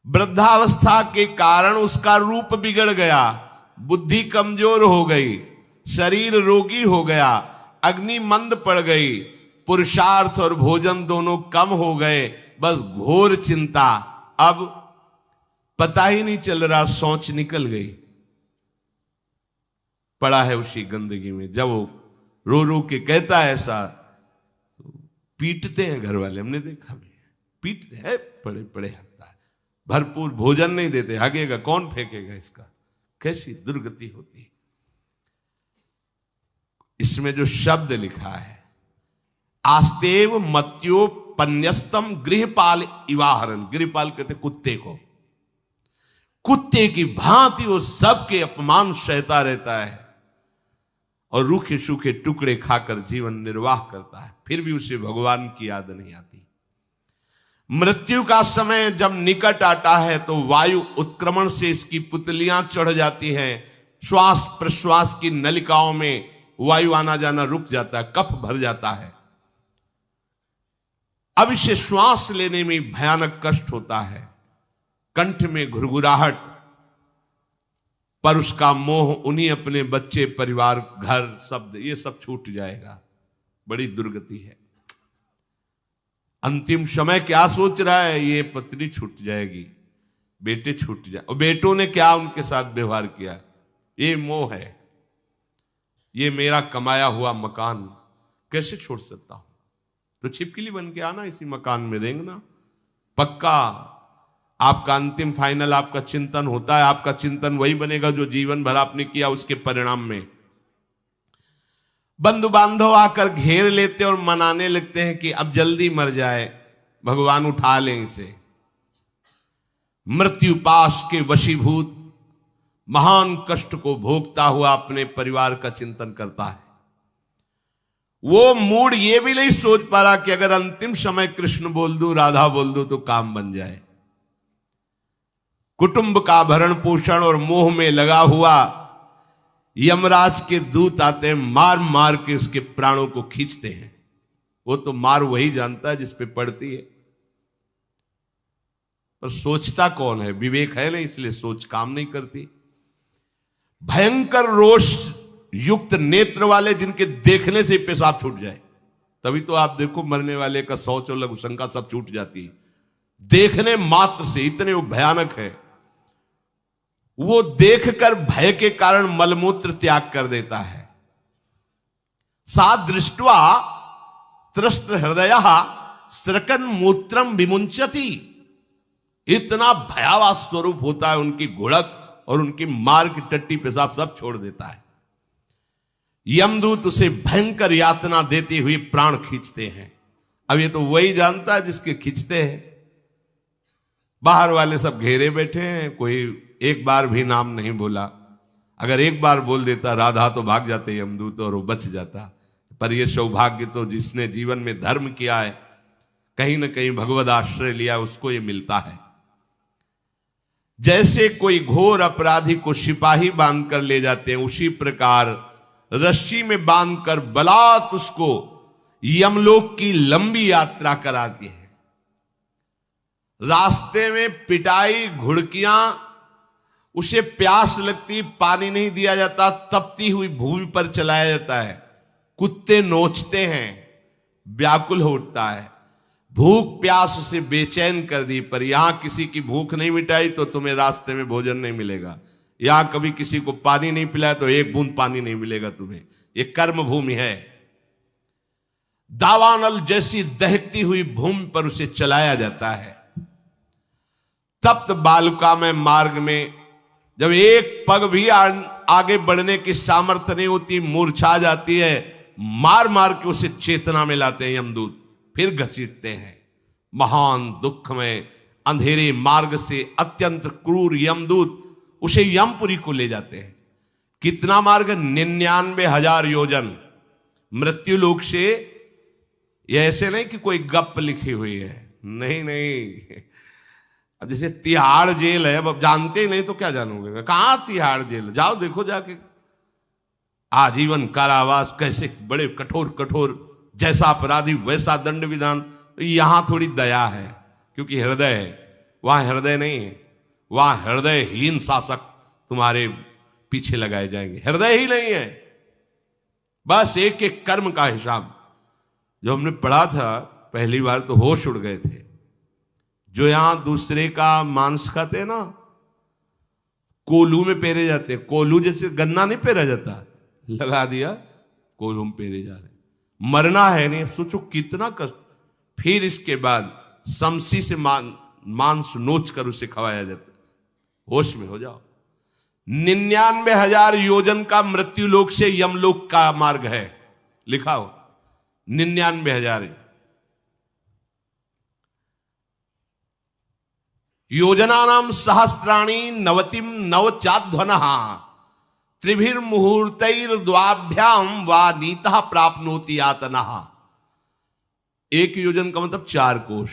वृद्धावस्था के कारण उसका रूप बिगड़ गया, बुद्धि कमजोर हो गई, शरीर रोगी हो गया, अग्नि मंद पड़ गई, पुरुषार्थ और भोजन दोनों कम हो गए, बस घोर चिंता। अब पता ही नहीं चल रहा, सोच निकल गई, पड़ा है उसी गंदगी में। जब वो रो रो के कहता है ऐसा, तो पीटते हैं घर वाले, हमने देखा भी, पीटते हैं, पड़े पड़े हकता है, भरपूर भोजन नहीं देते, हगेगा कौन, फेंकेगा इसका, कैसी दुर्गति होती है। इसमें जो शब्द लिखा है, आस्तेव मत्योपन्यस्तम गृहपाल इवाहरन, गृहपाल कहते कुत्ते को, कुत्ते की भांति वो सबके अपमान सहता रहता है और रूखे सूखे टुकड़े खाकर जीवन निर्वाह करता है, फिर भी उसे भगवान की याद नहीं आती। मृत्यु का समय जब निकट आता है तो वायु उत्क्रमण से इसकी पुतलियां चढ़ जाती हैं, श्वास प्रश्वास की नलिकाओं में वायु आना जाना रुक जाता है, कफ भर जाता है। अब इसे श्वास लेने में भयानक कष्ट होता है, कंठ में घुरघुराहट, पर उसका मोह उन्हीं अपने बच्चे, परिवार, घर, शब्द, ये सब छूट जाएगा। बड़ी दुर्गति है। अंतिम समय क्या सोच रहा है, ये पत्नी छूट जाएगी, बेटे छूट जाए, और बेटों ने क्या उनके साथ व्यवहार किया, ये मोह है, ये मेरा कमाया हुआ मकान कैसे छोड़ सकता हूं, तो छिपकली बन के आना, इसी मकान में रेंगना। पक्का आपका अंतिम फाइनल आपका चिंतन होता है, आपका चिंतन वही बनेगा जो जीवन भर आपने किया, उसके परिणाम में बंधु बांधव आकर घेर लेते और मनाने लगते हैं कि अब जल्दी मर जाए, भगवान उठा लें इसे। मृत्यु पाश के वशीभूत महान कष्ट को भोगता हुआ अपने परिवार का चिंतन करता है। वो मूड ये भी नहीं सोच पा रहा कि अगर अंतिम समय कृष्ण बोल दूं, राधा बोल दूं तो काम बन जाए। कुटुंब का भरण पोषण और मोह में लगा हुआ यमराज के दूत आते हैं, मार मार के उसके प्राणों को खींचते हैं। वो तो मार वही जानता है जिस पे पड़ती है, पर सोचता कौन है, विवेक है नहीं, इसलिए सोच काम नहीं करती। भयंकर रोष युक्त नेत्र वाले, जिनके देखने से पेशाब छूट जाए, तभी तो आप देखो मरने वाले का शौच और लघु शंका सब छूट जाती है, देखने मात्र से, इतने वो भयानक है। वो देखकर भय के कारण मलमूत्र त्याग कर देता है। सा दृष्ट्वा त्रस्त हृदय स्रकन मूत्रम विमुंचति, इतना भयावह स्वरूप होता है उनकी घुड़क, और उनकी मार की टट्टी पेशाब सब छोड़ देता है। यमदूत उसे भयंकर यातना देते हुए प्राण खींचते हैं। अब ये तो वही जानता है जिसके खींचते हैं। बाहर वाले सब घेरे बैठे हैं, कोई एक बार भी नाम नहीं बोला। अगर एक बार बोल देता राधा तो भाग जाते यमदूत और वो बच जाता। पर यह सौभाग्य तो जिसने जीवन में धर्म किया है, कहीं ना कहीं भगवद आश्रय लिया, उसको ये मिलता है। जैसे कोई घोर अपराधी को सिपाही बांधकर ले जाते हैं, उसी प्रकार रस्सी में बांधकर बलात् उसको यमलोक की लंबी यात्रा कराती है। रास्ते में पिटाई, घुड़कियां, उसे प्यास लगती, पानी नहीं दिया जाता, तपती हुई भूमि पर चलाया जाता है। कुत्ते नोचते हैं, व्याकुल हो उठता है, भूख प्यास उसे बेचैन कर दी। पर यहां किसी की भूख नहीं मिटाई तो तुम्हें रास्ते में भोजन नहीं मिलेगा। यहां कभी किसी को पानी नहीं पिलाया तो एक बूंद पानी नहीं मिलेगा तुम्हें। ये कर्म भूमि है। दावानल जैसी दहकती हुई भूमि पर उसे चलाया जाता है। तप्त बालुका में मार्ग में जब एक पग भी आगे बढ़ने की सामर्थ्य नहीं होती, मूर्छा जाती है, मार मार के उसे चेतना में लाते हैं यमदूत, फिर घसीटते हैं। महान दुख में अंधेरे मार्ग से अत्यंत क्रूर यमदूत उसे यमपुरी को ले जाते हैं। कितना मार्ग? 99,000 योजन मृत्यु लोक से। यह ऐसे नहीं कि कोई गप लिखी हुई है, नहीं नहीं। अब जैसे तिहाड़ जेल है, अब जानते ही नहीं तो क्या जानोगे, कहां तिहाड़ जेल, जाओ देखो जाके। आजीवन कारावास, कैसे बड़े कठोर कठोर, जैसा अपराधी वैसा दंड विधान। तो यहां थोड़ी दया है क्योंकि हृदय है, वहां हृदय नहीं है, वहां हृदयहीन शासक तुम्हारे पीछे लगाए जाएंगे। हृदय ही नहीं है, बस एक एक कर्म का हिसाब। जो हमने पढ़ा था पहली बार तो होश उड़ गए थे। जो यहां दूसरे का मांस खाते हैं ना, कोल्हू में पेरे जाते हैं। कोल्हू जैसे गन्ना नहीं पेरा जाता, लगा दिया कोल्हू में पेरे जा रहे। मरना है नहीं, सोचो कितना कष्ट। फिर इसके बाद समसी से मांस नोच कर उसे खवाया जाता। होश में हो जाओ। 99,000 योजन का मृत्यु लोक से यमलोक का मार्ग है, लिखा हो 99,000 योजनानाम सहस्राणी नवतिम नवचाध्वनः त्रिभिर्मुहूर्तैर्द्वाभ्याम वा नीतः प्राप्नोति यातनः। एक योजन का मतलब 4 कोश,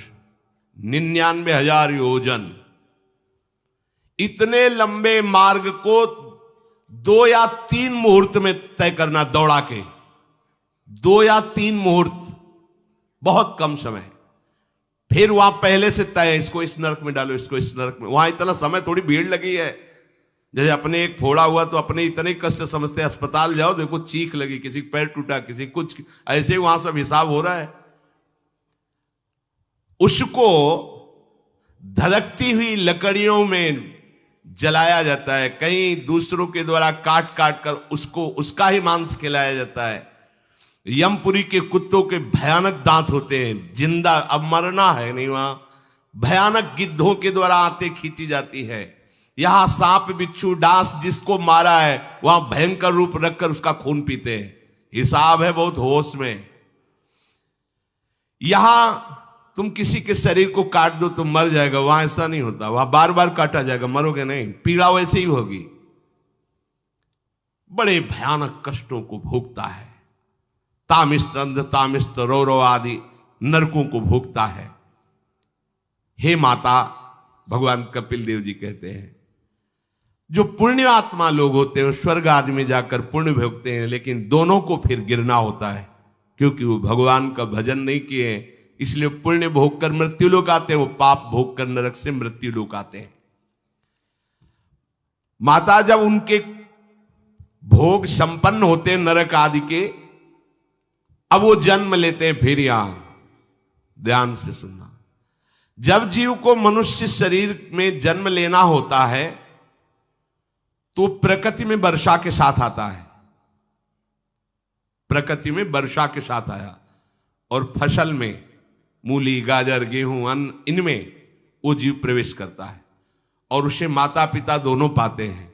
99,000 योजन। इतने लंबे मार्ग को 2 या 3 मुहूर्त में तय करना, दौड़ा के 2 या 3 मुहूर्त, बहुत कम समय। फिर वहां पहले से तय, इसको इस नरक में डालो, इसको इस नरक में। वहां इतना समय, थोड़ी भीड़ लगी है। जैसे अपने एक फोड़ा हुआ तो अपने इतने कष्ट समझते, अस्पताल जाओ देखो चीख लगी, किसी का पैर टूटा, किसी कुछ, ऐसे ही वहां सब हिसाब हो रहा है। उसको धधकती हुई लकड़ियों में जलाया जाता है, कहीं दूसरों के द्वारा काट काट कर उसको उसका ही मांस खिलाया जाता है। यमपुरी के कुत्तों के भयानक दांत होते हैं, जिंदा, अब मरना है नहीं वहां। भयानक गिद्धों के द्वारा आते खींची जाती है। यहां सांप बिच्छू डांस जिसको मारा है, वहां भयंकर रूप रखकर उसका खून पीते हैं। हिसाब है बहुत होश में। यहां तुम किसी के शरीर को काट दो तो मर जाएगा, वहां ऐसा नहीं होता। वहां बार बार काटा जाएगा, मरोगे नहीं, पीड़ा वैसे ही होगी। बड़े भयानक कष्टों को भोगता है। तामिस्त अंध तामिस्त रौरव आदि नरकों को भोगता है। हे माता, भगवान कपिल देव जी कहते हैं, जो पुण्य आत्मा लोग होते हैं स्वर्ग आदि में जाकर पुण्य भोगते हैं, लेकिन दोनों को फिर गिरना होता है, क्योंकि वो भगवान का भजन नहीं किए, इसलिए पुण्य भोग कर मृत्यु लोक आते हैं, वो पाप भोग कर नरक से मृत्यु लोक आते हैं। माता जब उनके भोग संपन्न होते हैं नरक आदि के, अब वो जन्म लेते हैं। फिर यहां ध्यान से सुनना, जब जीव को मनुष्य शरीर में जन्म लेना होता है तो प्रकृति में वर्षा के साथ आता है। प्रकृति में वर्षा के साथ आया, और फसल में मूली गाजर गेहूं अन्न, इनमें वो जीव प्रवेश करता है और उसे माता पिता दोनों पाते हैं।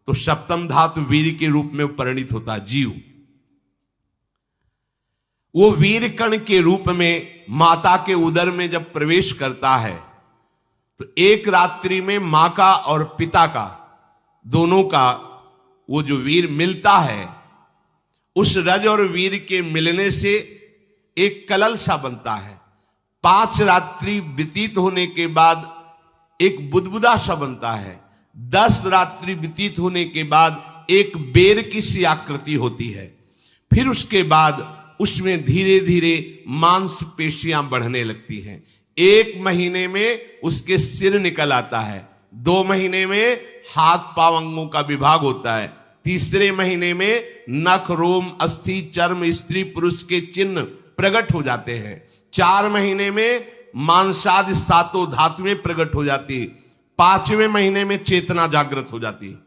तो सप्तम धातु वीर के रूप में परिणित होता है जीव। वो वीर कण के रूप में माता के उदर में जब प्रवेश करता है तो एक रात्रि में मां का और पिता का, दोनों का वो जो वीर मिलता है, उस रज और वीर के मिलने से एक कलल सा बनता है। 5 रात्रि व्यतीत होने के बाद एक बुदबुदा सा बनता है। 10 रात्रि व्यतीत होने के बाद एक बेर की सी आकृति होती है। फिर उसके बाद उसमें धीरे धीरे मांसपेशियां बढ़ने लगती हैं। 1 महीने में उसके सिर निकल आता है। 2 महीने में हाथ पांव अंगों का विभाग होता है। 3रे महीने में नख रोम अस्थि चर्म स्त्री पुरुष के चिन्ह प्रकट हो जाते हैं। 4 महीने में मांसादि 7 धातुएं प्रकट हो जाती है। 5वें महीने में चेतना जागृत हो जाती है।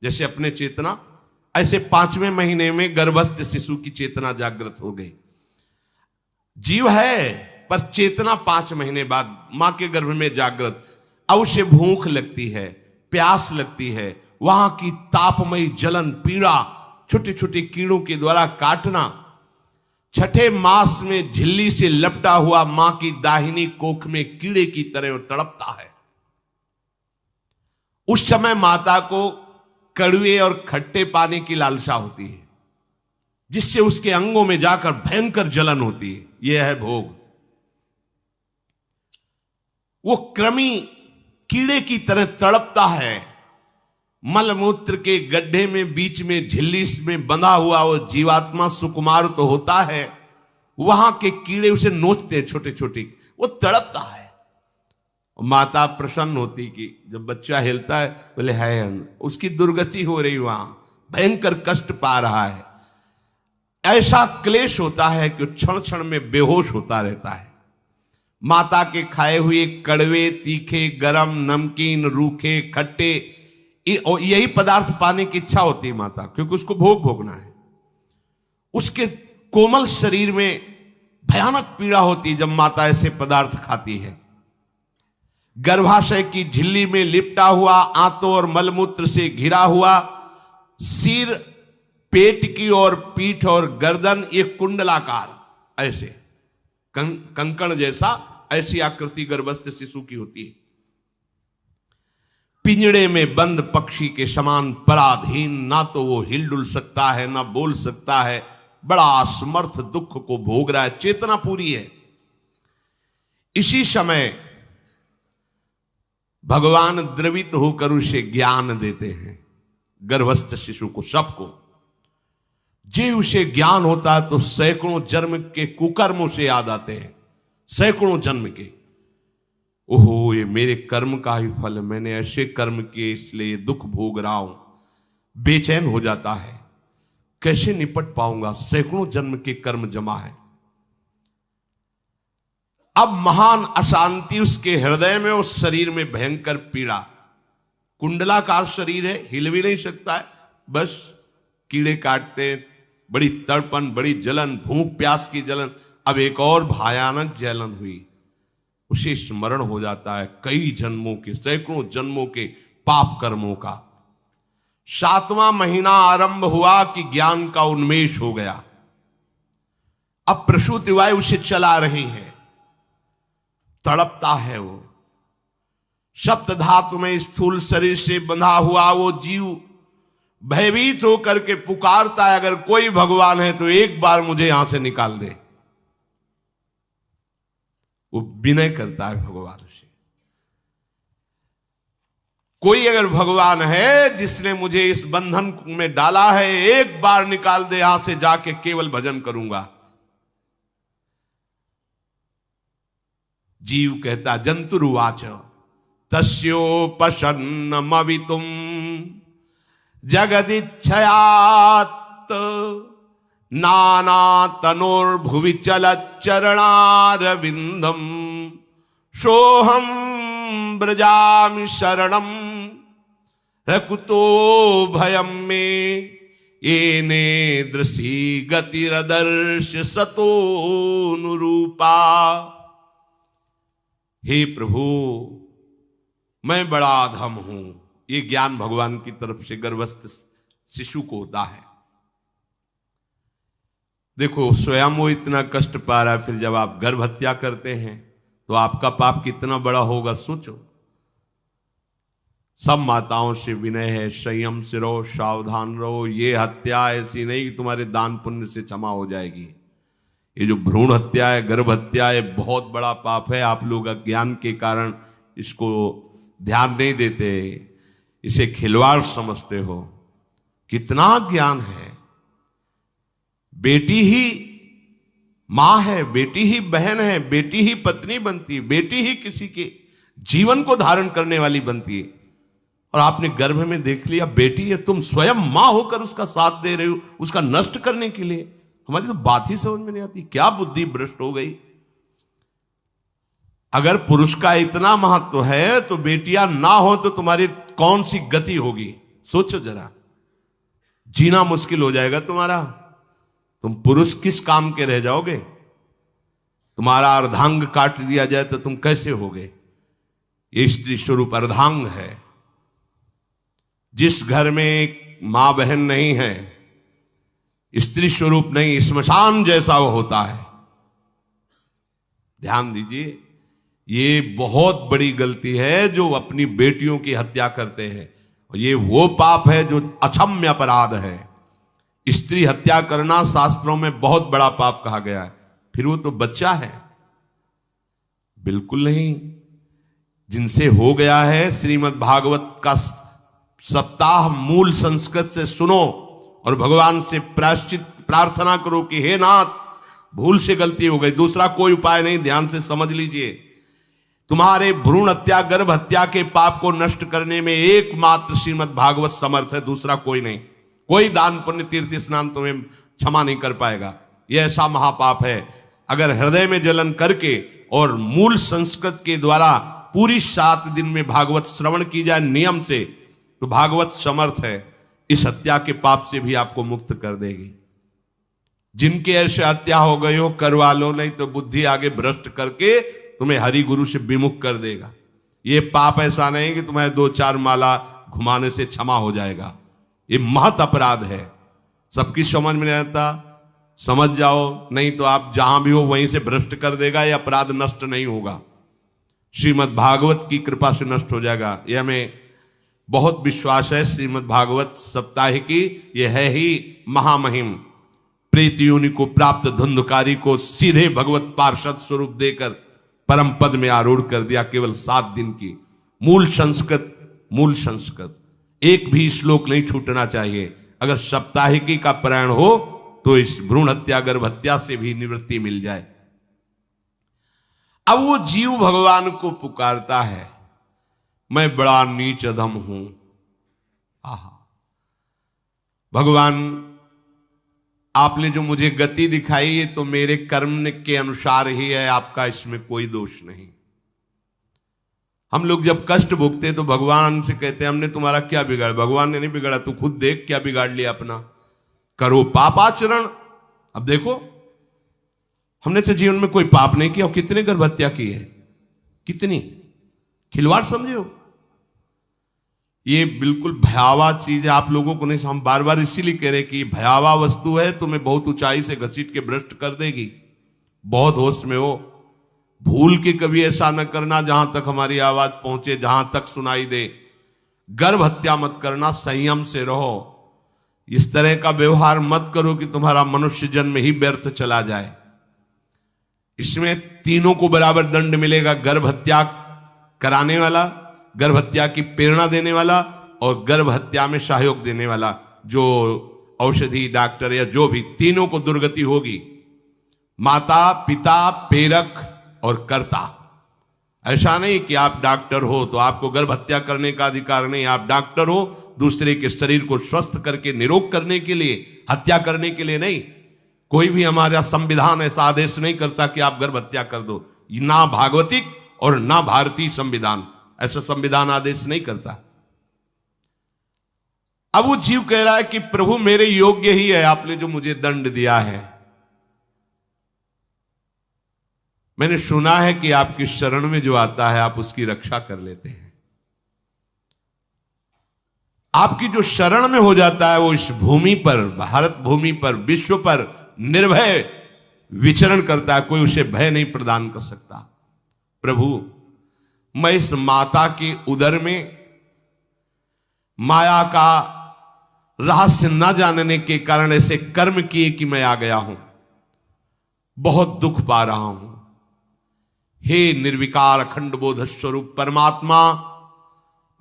जैसे अपने चेतना, ऐसे 5वें महीने में गर्भस्थ शिशु की चेतना जागृत हो गई। जीव है पर चेतना 5 महीने बाद मां के गर्भ में जागृत। अब उसे भूख लगती है, प्यास लगती है, वहां की तापमयी जलन पीड़ा, छोटे छोटे कीड़ों के द्वारा काटना। 6ठे मास में झिल्ली से लपटा हुआ मां की दाहिनी कोख में कीड़े की तरह तड़पता है। उस समय माता को कड़वे और खट्टे पानी की लालसा होती है, जिससे उसके अंगों में जाकर भयंकर जलन होती है। यह है भोग। वो कृमि कीड़े की तरह तड़पता है। मलमूत्र के गड्ढे में बीच में झिल्ली में बंधा हुआ वो जीवात्मा सुकुमार तो होता है, वहां के कीड़े उसे नोचते छोटे छोटे, वो तड़पता है। माता प्रसन्न होती कि जब बच्चा हिलता है, बोले है उसकी दुर्गति हो रही, वहां भयंकर कष्ट पा रहा है। ऐसा क्लेश होता है कि क्षण क्षण में बेहोश होता रहता है। माता के खाए हुए कड़वे, तीखे, गरम, नमकीन, रूखे, खट्टे, यही पदार्थ पाने की इच्छा होती है माता, क्योंकि उसको भोग भोगना है। उसके कोमल शरीर में भयानक पीड़ा होती है जब माता ऐसे पदार्थ खाती है। गर्भाशय की झिल्ली में लिपटा हुआ, आंतों और मलमूत्र से घिरा हुआ सिर, पेट की और पीठ और गर्दन एक कुंडलाकार ऐसे कंकण जैसा, ऐसी आकृति गर्भस्थ शिशु की होती है। पिंजड़े में बंद पक्षी के समान पराधीन, ना तो वो हिल डुल सकता है ना बोल सकता है, बड़ा असमर्थ दुख को भोग रहा है, चेतना पूरी है। इसी समय भगवान द्रवित होकर उसे ज्ञान देते हैं, गर्भस्थ शिशु को, सबको। जे उसे ज्ञान होता है तो सैकड़ों जन्म के कुकर्म उसे याद आते हैं, सैकड़ों जन्म के। ओहो, ये मेरे कर्म का ही फल है, मैंने ऐसे कर्म किए इसलिए दुख भोग रहा हूं। बेचैन हो जाता है, कैसे निपट पाऊंगा, सैकड़ों जन्म के कर्म जमा है। अब महान अशांति उसके हृदय में, उस शरीर में भयंकर पीड़ा। कुंडलाकार शरीर है, हिल भी नहीं सकता है, बस कीड़े काटते, बड़ी तड़पन, बड़ी जलन, भूख प्यास की जलन। अब एक और भयानक जलन हुई, उसे स्मरण हो जाता है कई जन्मों के, सैकड़ों जन्मों के पाप कर्मों का। 7वां महीना आरंभ हुआ कि ज्ञान का उन्मेष हो गया। अब प्रसूति वायु उसे चला रही है, तड़पता है वो। सप्त धातु में स्थूल शरीर से बंधा हुआ वो जीव भयभीत होकर के पुकारता है, अगर कोई भगवान है तो एक बार मुझे यहां से निकाल दे। वो विनय करता है भगवान से, कोई अगर भगवान है जिसने मुझे इस बंधन में डाला है, एक बार निकाल दे, यहां से जाके केवल भजन करूंगा। जीव कहता, जंतुरुवाच तस्योपशन्नमवितुम जगदिच्छयात् नाना तनोर्भुवि चलच्चरणारविंदम सोहम ब्रजामि शरणम रकुतो भयम में येने दृशी गतिरदर्श सतोनुरूपा। हे प्रभु, मैं बड़ा अधम हूं। ये ज्ञान भगवान की तरफ से गर्भस्थ शिशु को होता है। देखो, स्वयं वो इतना कष्ट पा रहा है, फिर जब आप गर्भ हत्या करते हैं तो आपका पाप कितना बड़ा होगा, सोचो। सब माताओं से विनय है, संयम से रहो, सावधान रहो। ये हत्या ऐसी नहीं कि तुम्हारे दान पुण्य से क्षमा हो जाएगी। ये जो भ्रूण हत्या है, गर्भ हत्या है, बहुत बड़ा पाप है। आप लोग अज्ञान के कारण इसको ध्यान नहीं देते, इसे खिलवाड़ समझते हो। कितना ज्ञान है। बेटी ही मां है, बेटी ही बहन है, बेटी ही पत्नी बनती है, बेटी ही किसी के जीवन को धारण करने वाली बनती है। और आपने गर्भ में देख लिया बेटी है, तुम स्वयं मां होकर उसका साथ दे रहे हो, उसका नष्ट करने के लिए। हमारी तो बात ही समझ में नहीं आती, क्या बुद्धि भ्रष्ट हो गई। अगर पुरुष का इतना महत्व है तो बेटियां ना हो तो तुम्हारी कौन सी गति होगी, सोचो जरा। जीना मुश्किल हो जाएगा तुम्हारा। तुम पुरुष किस काम के रह जाओगे। तुम्हारा अर्धांग काट दिया जाए तो तुम कैसे होगे। ये स्त्री स्वरूप अर्धांग है। जिस घर में मां बहन नहीं है, स्त्री स्वरूप नहीं, श्मशान जैसा वो होता है। ध्यान दीजिए, ये बहुत बड़ी गलती है जो अपनी बेटियों की हत्या करते हैं। और ये वो पाप है जो अक्षम्य अपराध है। स्त्री हत्या करना शास्त्रों में बहुत बड़ा पाप कहा गया है। फिर वो तो बच्चा है, बिल्कुल नहीं। जिनसे हो गया है, श्रीमद् भागवत का सप्ताह मूल संस्कृत से सुनो और भगवान से प्रायश्चित प्रार्थना करो कि हे नाथ, भूल से गलती हो गई, दूसरा कोई उपाय नहीं, ध्यान से समझ लीजिए। तुम्हारे भ्रूण हत्या, गर्भ हत्या के पाप को नष्ट करने में एकमात्र श्रीमद् भागवत समर्थ है, दूसरा कोई नहीं। कोई दान पुण्य तीर्थ स्नान तुम्हें क्षमा नहीं कर पाएगा। यह ऐसा महापाप है। अगर हृदय में जलन करके और मूल संस्कृत के द्वारा पूरी 7 दिन में भागवत श्रवण की जाए नियम से, तो भागवत समर्थ है, इस हत्या के पाप से भी आपको मुक्त कर देगी। जिनके ऐसे हत्या हो गई हो करवा लो, नहीं तो बुद्धि आगे भ्रष्ट करके तुम्हें हरि गुरु से विमुख कर देगा। ये पाप ऐसा नहीं कि तुम्हें 2-4 माला घुमाने से क्षमा हो जाएगा। ये महत अपराध है। सबकी समझ में नहीं आता, समझ जाओ, नहीं तो आप जहां भी हो वहीं से भ्रष्ट कर देगा। ये अपराध नष्ट नहीं होगा, श्रीमद् भागवत की कृपा से नष्ट हो जाएगा। यह हमें बहुत विश्वास है। श्रीमद् भागवत सप्ताहिकी यह है ही महामहिम। प्रेत योनि को प्राप्त धुंधकारी को सीधे भगवत पार्षद स्वरूप देकर परम पद में आरूढ़ कर दिया। केवल 7 दिन की मूल संस्कृत एक भी श्लोक नहीं छूटना चाहिए। अगर सप्ताहिकी का पारायण हो तो इस भ्रूण हत्या, गर्भ हत्या से भी निवृत्ति मिल जाए। अब वो जीव भगवान को पुकारता है, मैं बड़ा नीच अधम हूं। आहा, भगवान आपने जो मुझे गति दिखाई है तो मेरे कर्म के अनुसार ही है, आपका इसमें कोई दोष नहीं। हम लोग जब कष्ट भोगते तो भगवान से कहते हैं हमने तुम्हारा क्या बिगाड़ा। भगवान ने नहीं बिगाड़ा, तू खुद देख क्या बिगाड़ लिया अपना। करो पापाचरण। अब देखो, हमने तो जीवन में कोई पाप नहीं किया और कितने गर्भ हत्या की है, कितनी खिलवाड़ समझे हो। ये बिल्कुल भयावह चीज है, आप लोगों को नहीं। हम बार बार इसीलिए कह रहे कि भयावह वस्तु है, तुम्हें बहुत ऊंचाई से घसीट के भ्रष्ट कर देगी। बहुत होश में हो, भूल के कभी ऐसा न करना जहां तक हमारी आवाज पहुंचे, जहां तक सुनाई दे। गर्भ हत्या मत करना, संयम से रहो। इस तरह का व्यवहार मत करो कि तुम्हारा मनुष्य जन्म ही व्यर्थ चला जाए। इसमें तीनों को बराबर दंड मिलेगा। गर्भ हत्या कराने वाला, गर्भ हत्या की प्रेरणा देने वाला और गर्भ हत्या में सहयोग देने वाला, जो औषधि डॉक्टर या जो भी, तीनों को दुर्गति होगी। माता, पिता, प्रेरक और कर्ता। ऐसा नहीं कि आप डॉक्टर हो तो आपको गर्भ हत्या करने का अधिकार नहीं। आप डॉक्टर हो दूसरे के शरीर को स्वस्थ करके निरोग करने के लिए, हत्या करने के लिए नहीं। कोई भी हमारा संविधान ऐसा आदेश नहीं करता कि आप गर्भ हत्या कर दो। ना भागवतिक और ना भारतीय संविधान ऐसा संविधान आदेश नहीं करता। अब वो जीव कह रहा है कि प्रभु मेरे योग्य ही है, आपने जो मुझे दंड दिया है। मैंने सुना है कि आपकी शरण में जो आता है आप उसकी रक्षा कर लेते हैं। आपकी जो शरण में हो जाता है वो इस भूमि पर, भारत भूमि पर, विश्व पर निर्भय विचरण करता है। कोई उसे भय नहीं प्रदान कर सकता। प्रभु, मैं इस माता के उदर में माया का रहस्य न जानने के कारण ऐसे कर्म किए कि मैं आ गया हूं। बहुत दुख पा रहा हूं। हे निर्विकार अखंड बोध स्वरूप परमात्मा,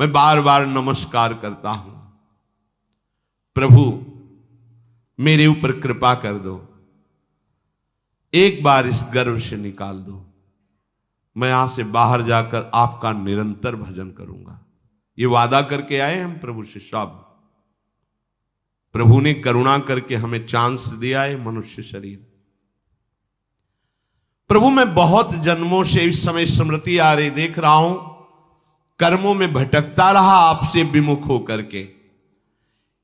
मैं बार बार नमस्कार करता हूं। प्रभु, मेरे ऊपर कृपा कर दो। एक बार इस गर्भ से निकाल दो। मैं यहां से बाहर जाकर आपका निरंतर भजन करूंगा। ये वादा करके आए हम प्रभु से सब। प्रभु ने करुणा करके हमें चांस दिया है मनुष्य शरीर। प्रभु, मैं बहुत जन्मों से इस समय स्मृति आ रही, देख रहा हूं कर्मों में भटकता रहा आपसे विमुख होकर के।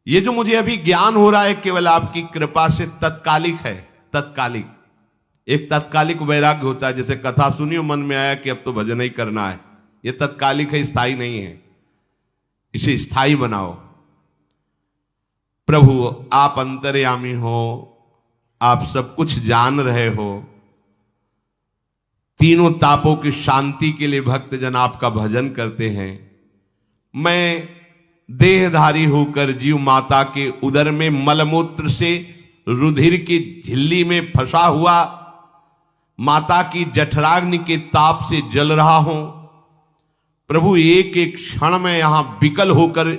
ये जो मुझे अभी ज्ञान हो रहा है केवल आपकी कृपा से तत्कालिक है। तत्कालिक, एक तत्कालिक वैराग्य होता है। जैसे कथा सुनियो, मन में आया कि अब तो भजन ही करना है। ये तत्कालिक है, स्थायी नहीं है। इसे स्थायी बनाओ। प्रभु, आप अंतर्यामी हो, आप सब कुछ जान रहे हो। तीनों तापों की शांति के लिए भक्तजन आपका भजन करते हैं। मैं देहधारी होकर जीव माता के उदर में मलमूत्र से रुधिर की झिल्ली में फंसा हुआ माता की जठराग्नि के ताप से जल रहा हूं। प्रभु, एक एक क्षण में यहां विकल होकर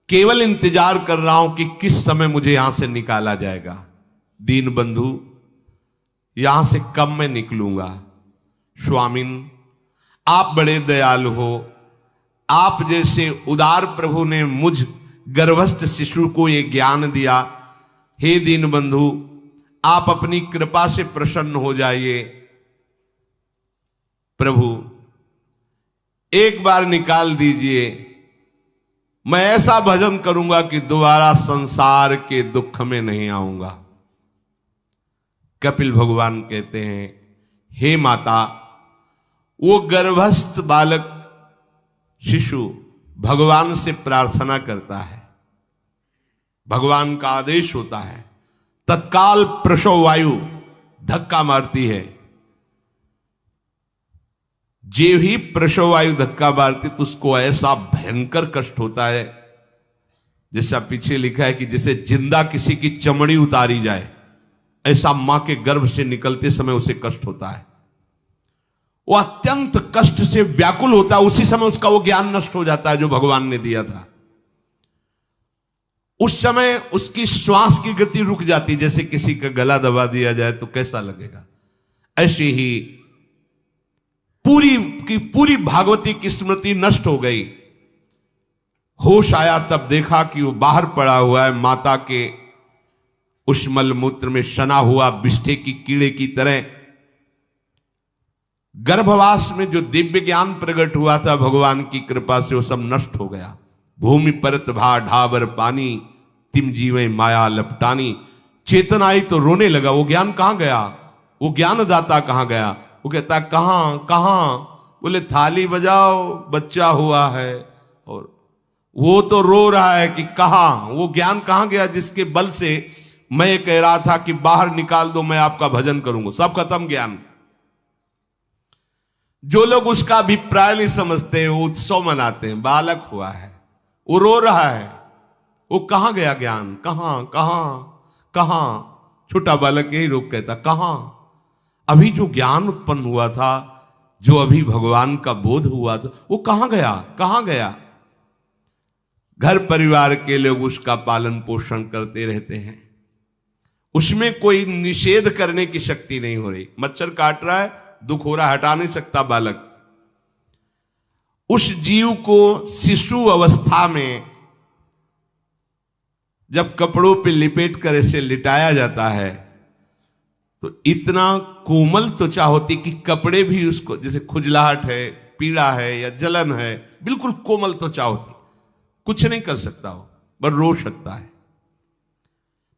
केवल इंतजार कर रहा हूं कि किस समय मुझे यहां से निकाला जाएगा। दीन बंधु, यहां से कब मैं निकलूंगा। स्वामिन, आप बड़े दयालु हो, आप जैसे उदार प्रभु ने मुझ गर्भस्थ शिशु को ये ज्ञान दिया। हे दीनबंधु, आप अपनी कृपा से प्रसन्न हो जाइए। प्रभु एक बार निकाल दीजिए, मैं ऐसा भजन करूंगा कि दोबारा संसार के दुख में नहीं आऊंगा। कपिल भगवान कहते हैं, हे माता, वो गर्भस्थ बालक शिशु भगवान से प्रार्थना करता है, भगवान का आदेश होता है, तत्काल प्रसव वायु धक्का मारती है। जे ही प्रसव वायु धक्का मारती तो उसको ऐसा भयंकर कष्ट होता है, जैसा पीछे लिखा है कि जैसे जिंदा किसी की चमड़ी उतारी जाए, ऐसा मां के गर्भ से निकलते समय उसे कष्ट होता है। वो अत्यंत कष्ट से व्याकुल होता है। उसी समय उसका वो ज्ञान नष्ट हो जाता है जो भगवान ने दिया था। उस समय उसकी श्वास की गति रुक जाती, जैसे किसी का गला दबा दिया जाए तो कैसा लगेगा। ऐसे ही पूरी की पूरी भागवती की स्मृति नष्ट हो गई। होश आया तब देखा कि वो बाहर पड़ा हुआ है, माता के उस मलमूत्र में सना हुआ बिष्ठे की कीड़े की तरह। गर्भवास में जो दिव्य ज्ञान प्रकट हुआ था भगवान की कृपा से, वो सब नष्ट हो गया। भूमि परत भा ढाबर पानी, तिम जीवे माया लपटानी। चेतन आई तो रोने लगा, वो ज्ञान कहां गया, वो ज्ञानदाता कहां गया। वो कहता कहां कहां, बोले थाली बजाओ, बच्चा हुआ है। और वो तो रो रहा है कि कहां, वो ज्ञान कहां गया जिसके बल से मैं कह रहा था कि बाहर निकाल दो, मैं आपका भजन करूंगा। सब खत्म ज्ञान। जो लोग उसका अभिप्राय नहीं समझते, वो उत्सव मनाते हैं, बालक हुआ है, वो रो रहा है, वो कहां गया ज्ञान, कहां कहां कहां। छोटा बालक यही रोक कहता कहां। अभी जो ज्ञान उत्पन्न हुआ था, जो अभी भगवान का बोध हुआ था, वो कहां गया, कहां गया। घर परिवार के लोग उसका पालन पोषण करते रहते हैं, उसमें कोई निषेध करने की शक्ति नहीं हो रही। मच्छर काट रहा है, दुख हो रहा, हटा नहीं सकता बालक। उस जीव को शिशु अवस्था में जब कपड़ों पे लिपेट कर ऐसे लिटाया जाता है तो इतना कोमल त्वचा होती कि कपड़े भी उसको, जैसे खुजलाहट है, पीड़ा है या जलन है, बिल्कुल कोमल त्वचा होती, कुछ नहीं कर सकता हो, बस रो सकता है।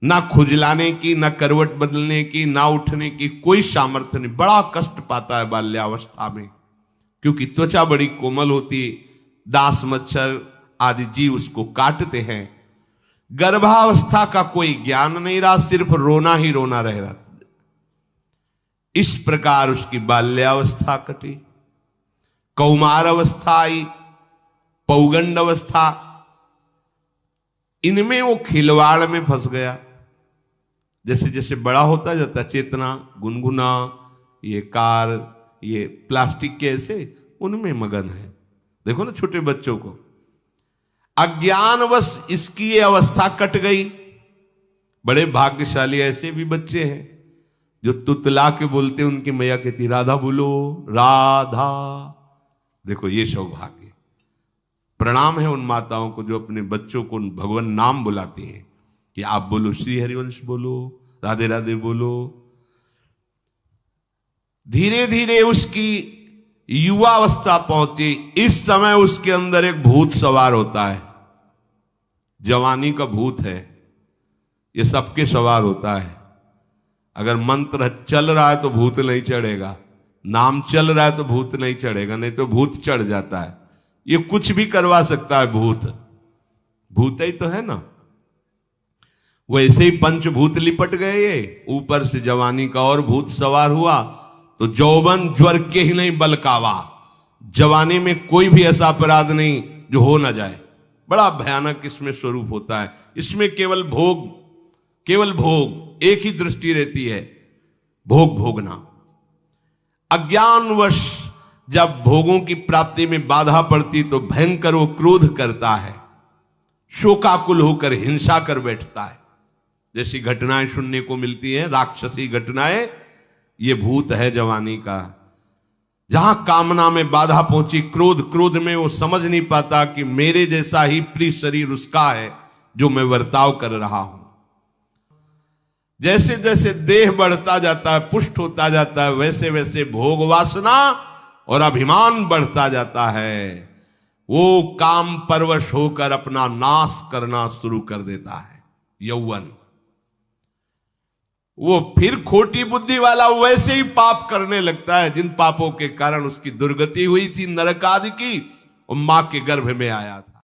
ना खुजलाने की, ना करवट बदलने की, ना उठने की कोई सामर्थ्य नहीं। बड़ा कष्ट पाता है बाल्यावस्था में, क्योंकि त्वचा बड़ी कोमल होती, दास मच्छर आदि जीव उसको काटते हैं। गर्भावस्था का कोई ज्ञान नहीं रहा, सिर्फ रोना ही रोना रह रहा। इस प्रकार उसकी बाल्यावस्था कटी, कौमार अवस्था आई, पौगंड अवस्था, इनमें वो खिलवाड़ में फंस गया। जैसे जैसे बड़ा होता जाता, चेतना, गुनगुना, ये कार, ये प्लास्टिक के ऐसे उनमें मगन है। देखो ना छोटे बच्चों को, अज्ञानवश इसकी ये अवस्था कट गई। बड़े भाग्यशाली ऐसे भी बच्चे हैं जो तुतला के बोलते, उनकी मैया कहती राधा बोलो, राधा। देखो ये सौभाग्य, प्रणाम है उन माताओं को जो अपने बच्चों को भगवान नाम बुलाती हैं कि आप बोलो, श्री हरिवंश बोलो, राधे राधे बोलो। धीरे धीरे उसकी युवा अवस्था पहुंची। इस समय उसके अंदर एक भूत सवार होता है, जवानी का भूत है, ये सबके सवार होता है। अगर मंत्र चल रहा है तो भूत नहीं चढ़ेगा, नाम चल रहा है तो भूत नहीं चढ़ेगा, नहीं तो भूत चढ़ जाता है। ये कुछ भी करवा सकता है भूत, भूत ही तो है ना। वैसे ही पंचभूत लिपट गए, ये ऊपर से जवानी का और भूत सवार हुआ तो जौवन ज्वर के ही नहीं बलकावा। जवानी में कोई भी ऐसा अपराध नहीं जो हो ना जाए। बड़ा भयानक इसमें स्वरूप होता है। इसमें केवल भोग, केवल भोग, एक ही दृष्टि रहती है, भोग भोगना। अज्ञानवश जब भोगों की प्राप्ति में बाधा पड़ती तो भयंकर वो क्रोध करता है, शोकाकुल होकर हिंसा कर बैठता है। जैसी घटनाएं सुनने को मिलती हैं, राक्षसी घटनाएं, ये भूत है जवानी का। जहां कामना में बाधा पहुंची, क्रोध, क्रोध में वो समझ नहीं पाता कि मेरे जैसा ही प्रिय शरीर उसका है जो मैं वर्ताव कर रहा हूं। जैसे जैसे देह बढ़ता जाता है, पुष्ट होता जाता है, वैसे वैसे भोग वासना और अभिमान बढ़ता जाता है। वो काम परवश होकर अपना नाश करना शुरू कर देता है। यौवन, वो फिर खोटी बुद्धि वाला वैसे ही पाप करने लगता है जिन पापों के कारण उसकी दुर्गति हुई थी, नरक आदि की, और मां के गर्भ में आया था।